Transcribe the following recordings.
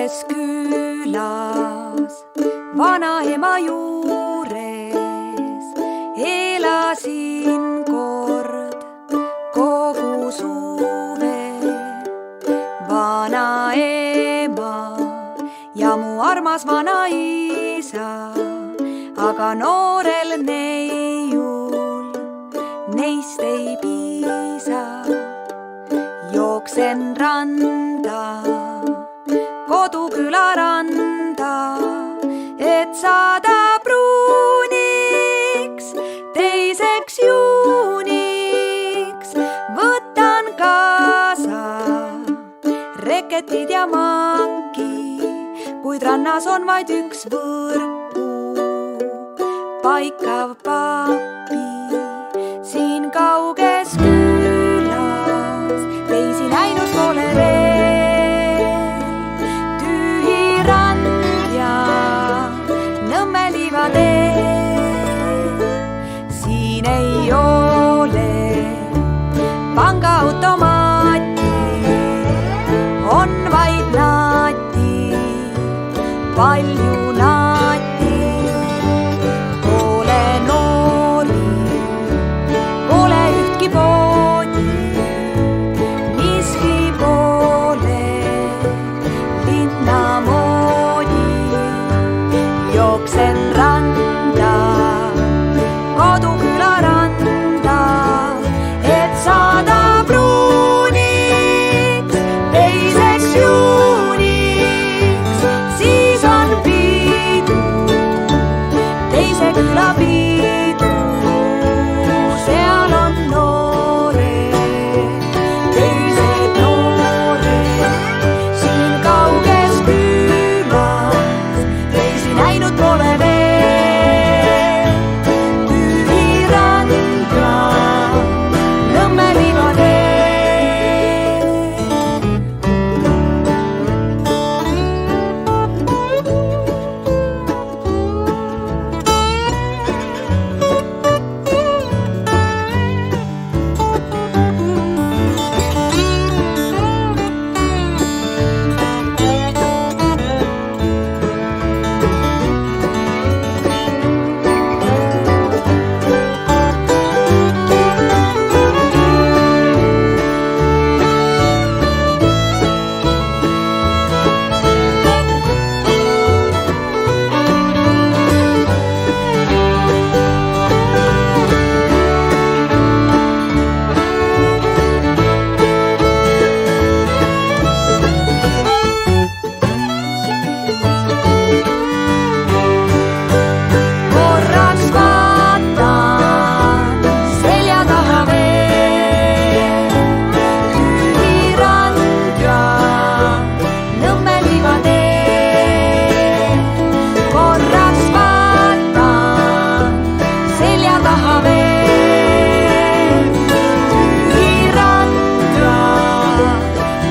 kauges külas vanaema juures elasin kord kogu suve. Vanaema ja mu armas vanaisa, aga noorel neiul neist ei piisa. Jooksen randa, koduküla randa, et saada pruuniks 2. juuniks. Võtan kaasa reketid ja manki, kuid rannas on vaid üks võrku paikav papi. Siin kauges külas teisi näinud pole veel. Tühi rand ja Nõmme liivatee. Siin ei ole pangaautomaati, on vaid naati, palju naati. Pole noori, pole ühtki poodi, miski pole linna moodi. Jooksen randa, koduküla randa, et saada pruuniks 2. juuniks. Siis on piidu, 2. küla piidu. Seal on noored, teised noored. Siin kauges külas teisi näinud pole veel. Tühi rand ja Nõmme liivatee. Korraks vaatan selja taha veel. Tühi rand ja Nõmme liivatee. Korraks vaatan selja taha veel. Tühi rand ja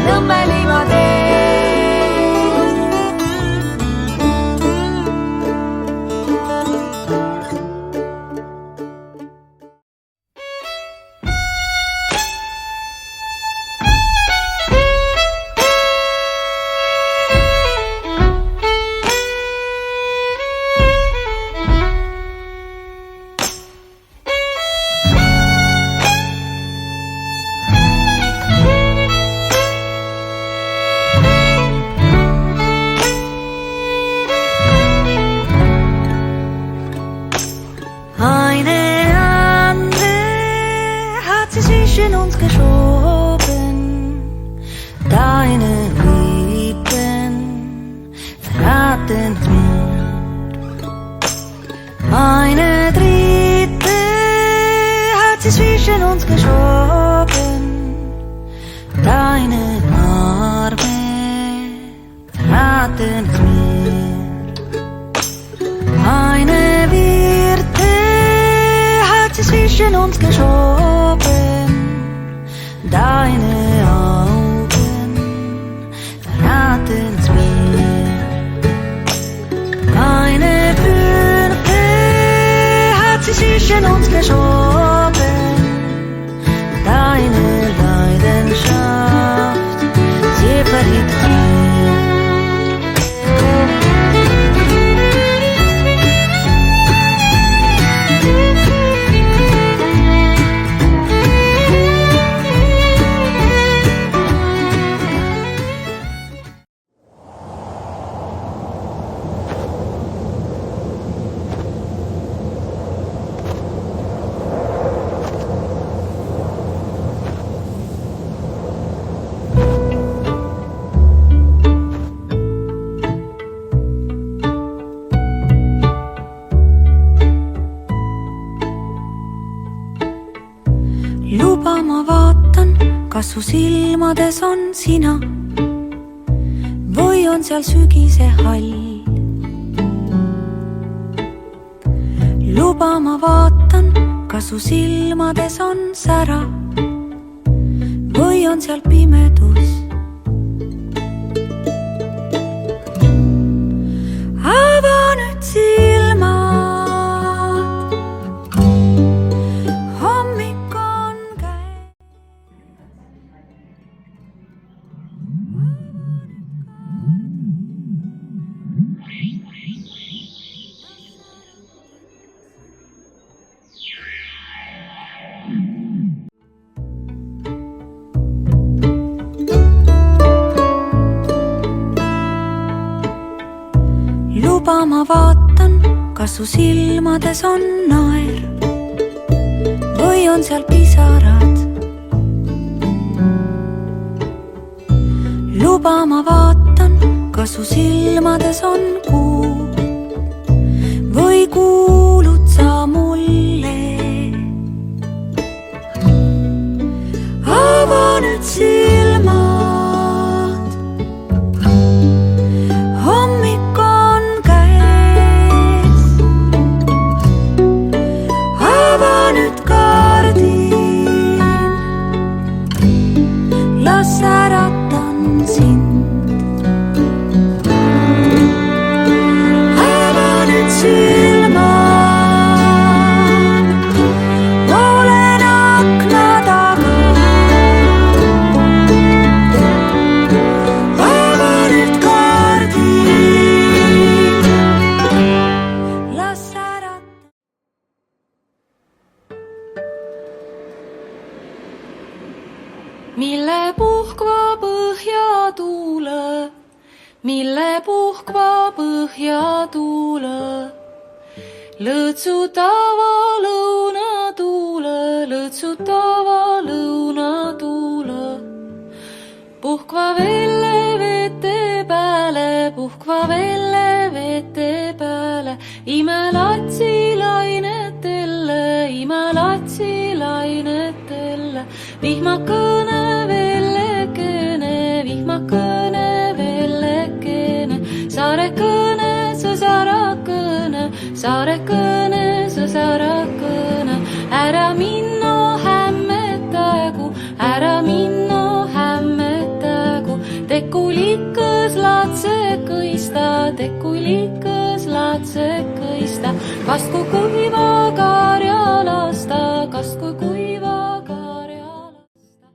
Nõmme liivatee. Eine andere hat sie zwischen uns geschoben. Deine Lippen verraten mir. Eine dritte hat sie zwischen uns geschoben. Deine Arme verraten mir. Eine vierte hat sie zwischen uns geschoben. Deine Augen verraten's mir. Eine fünfte hat sie zwischen uns geschoben. Deine Leidenschaft, sie verrät mir. luba, ma vaatan, kas su silmades on sina või on seal sügise hall. Luba, ma vaatan, kas su silmades on sära või on seal pimedus. Ava nüüd silmad, hommik on käes. Luba, ma vaatan, kas su silmades on naer või on seal pisarad. Luba, ma vaatan, kas su silmades on kuu või kuulud sa mulle. Ava nüüd silmad, hommik on käes. Ava nüüd kardin, las äratan sind. Ava nüüd silmad, olen akna taga. Ava nüüd kardin, las äratan. Mille puhkva põhjatuule, mille puhkva põhjatuule, lõõtsutava lõunatuule, lõõtsutava lõunatuule. Puhkva velle vete pääle, puhkva velle vete pääle, imelatsi lainetelle, imelatsi lainetelle. Vihmakõne vellekene, vihmakõne vellekene, saarekõne, sõsarakõne, saarekõne, sõsarakõne. Ära minno hämmetagu, ära minno hämmetagu, tekulikas latse kõista, tekulikas latse kõista. Kast kui kuiva karja lasta, kast kui kuiva karja lasta.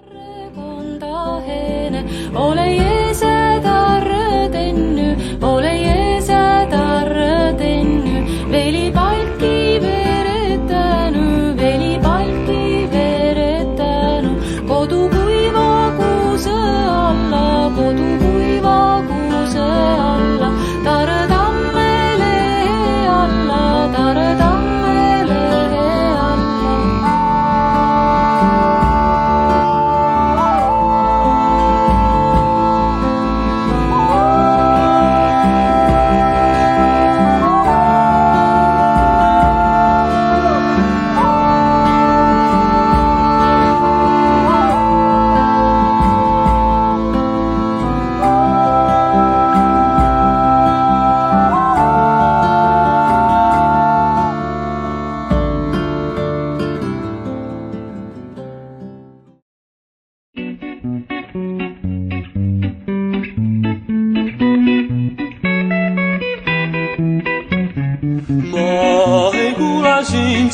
Ole kondahene, ole jeese tarre tenny, ole jeese tarre tenny. Veli palki veretänu, veli palki veretänu. Kodu kuiva kuuse alla, kodu kuiva kuuse alla. Tare tamme lehe alla, tare tamme lehe alla.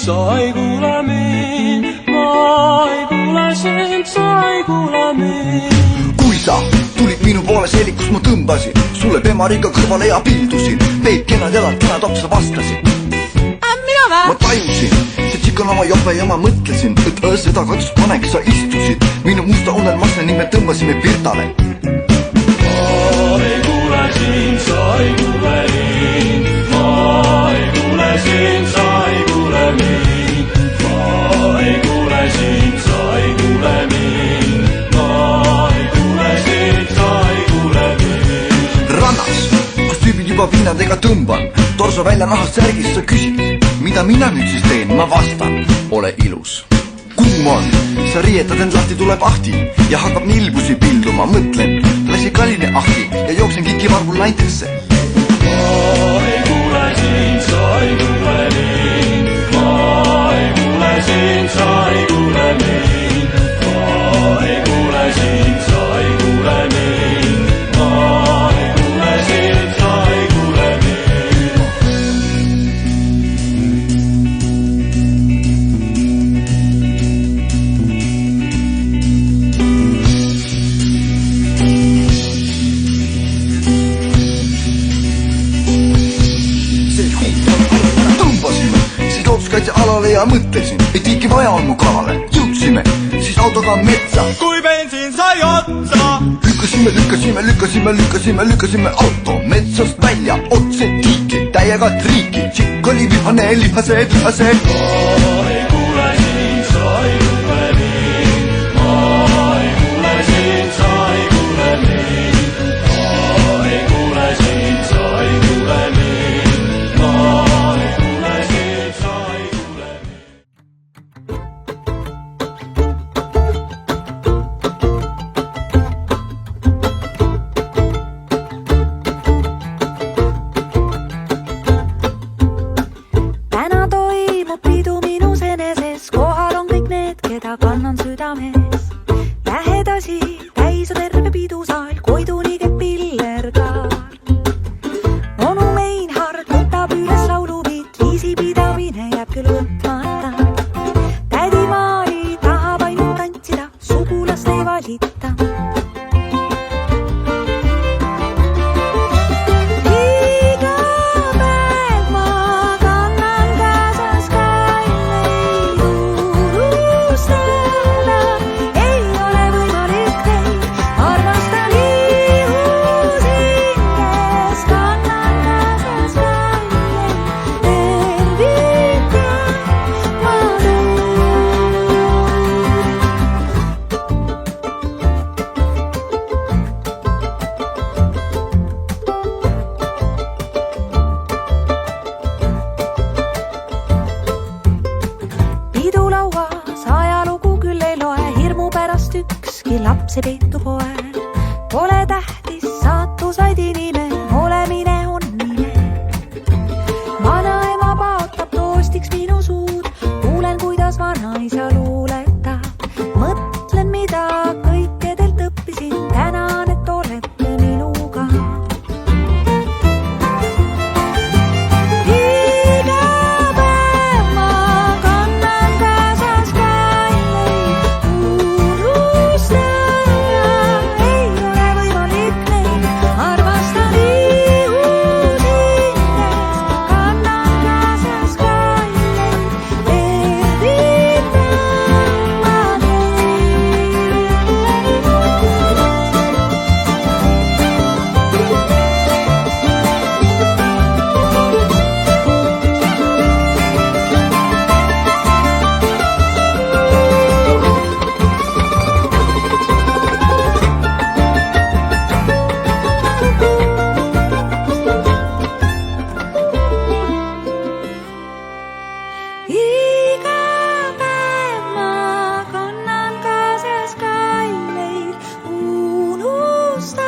Sa ei kuule mind, ma ei kuule sind, sa ei kuule mind. Kui sa tulid minu poole seelikus, ma tõmbasin sulle pemariga kõrvale ja pildusin. Peep, kenad jalad, kenad otsa vastasin. Mina vä? Ma tajusin, see tšikk on oma jope ja ma mõtlesin, et seda katus paneks sa istusid minu musta unelmasse ning me tõmbasime Pirtale. Ma ei kuule sind, sa ei kuule mind, ma ei kuule sind, sa ei kuule mind. Ma ei kuule sind, sa ei kuule mind, ma ei kuule sind, sa ei kuule liivapinnadega tõmban torso välja nahast särgist, sa küsid, mida mina nüüd siis teen, ma vastan, ole ilus. Kuum on, sa riietad end lahti, tuleb ahti ja hakkab nilbusi pilduma, mõtlen, lasi kaline ahti ja jooksen kikivarvul naintesse. Ma ei kuule sind, sa ei kuule mind, ma ei kuule sind, sa ei kuule mind, ma ei kuule sind, sa ei kuule mind, ma ei kuule sind, sa ei kuule mind. Tõmbasime, siis looduskaitsealale ja mõtlesin, et ikka vaja on mu kalale. Jõudsime, siis autoga metsa. Kui bensiin sai otsa, Lükkasime auto metsast välja, otse tiiki, täiega triiki. Tšikk oli vihane, lihased. ma ei kuule sind, sa ei kuule mind, ma ei kuule sind, sa ei kuule mind, ma ei kuule sind, sa ei kuule mind, ma ei kuule sind, sa ei kuule mind. täna toimub pidu minus eneses, kohal on kõik need, keda kannan südames. Lähedasi täis on terve pidusaal, Koiduni käib pillerkaar. Onu Meinhard võtab üles laulupiit, viisipidamine jääb küll võtmata. Tädi Maali tahab ainult tantsida, sugulast ei valita. Iga päev ma kannan kaasas kalleid unustada. Ei ole võimalik teid, armastan ihus hinges. Kannan kaasas kalleid, tervitan ma teid. Pidulauas ajalugu küll ei loe, hirmu pärast ükski laps ei peitu poe. Pole tähtis saatus, vaid inimene, olemine on mine. Vanaema paotab toostiks minu suud, kuulen, kuidas vanaisa luuletab. Mõtlen, mida kõike teilt õppisin, tänan, et olete minuga. Iga päev ma kannan kaasas kalleid unustada. Ei ole võimalik neid, armastan ihus hinges. Kannan kaasas kalleid, tervitan ma Iga päev ma kannan kaasas kalleid unustada.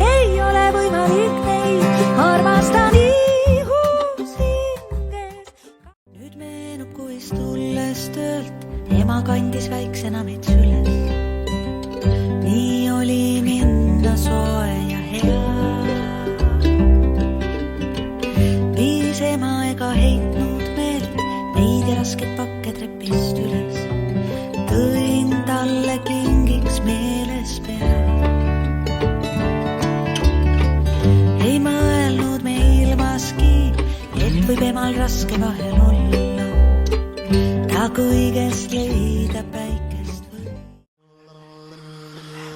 Ei ole võimalik neid, armastan ihus hinges. Nüüd meenub, kuis tulles töölt, ema kandis väiksena meid süles. Nii oli minna soe ja hea. Viis ema ega heitnud meelt, neid ja rasket pakke trepist üles. Tõin talle kingiks meeles pea. Ei mõelnud me ilmaski, et võib emal raske vahel olla. Ta kõigest leida päikest või.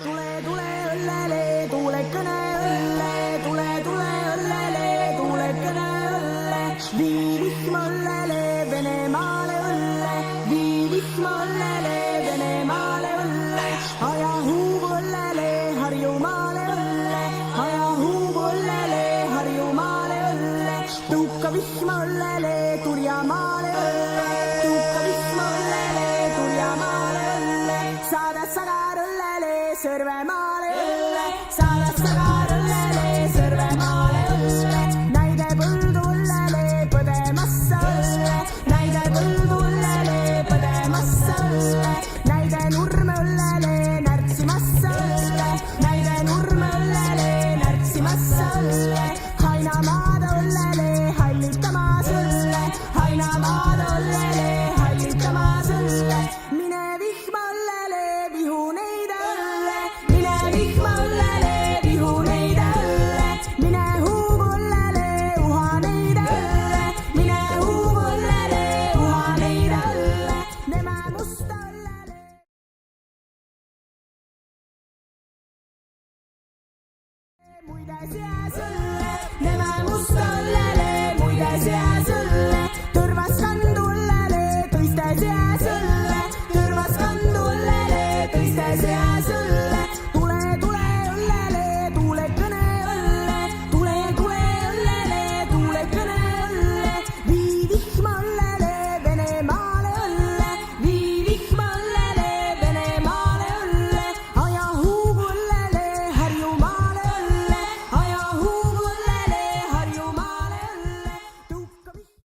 Tule, tule õllele, tule kõne õlle, tule, tule õllele, tule kõne õlle. Vii vihma õllele, Venemaale õlle, vii vihma õllele, Venemaale õlle. Aja huubu õllele, Harjumaale õlle, aja huubu õllele, tuhka vihma õllele, turja maale õlle, tuhka vihma õllele, turja maale õlle, saada sagar õllele, Sõrve maale õlle, saada sagar õllele, Sõrve maale õlle, näide põldu õllele, põdemassa õlle, näide põldu õllele, põdemassa õlle, näide nurme õllele, närtsimassa õlle, näide nurme õllele, närtsimassa õlle, Hainamaade õllele, hallitamas õlle, Hainamaade õllele, hallitamas õlle, mine vihma õllele, vihu neide õlle, mine vihma õllele, vihu neide õlle, mine huugu õllele, uha neide õlle, mine huugu õllele, uha neide õlle, neme musta õllele. Muide seas õlle.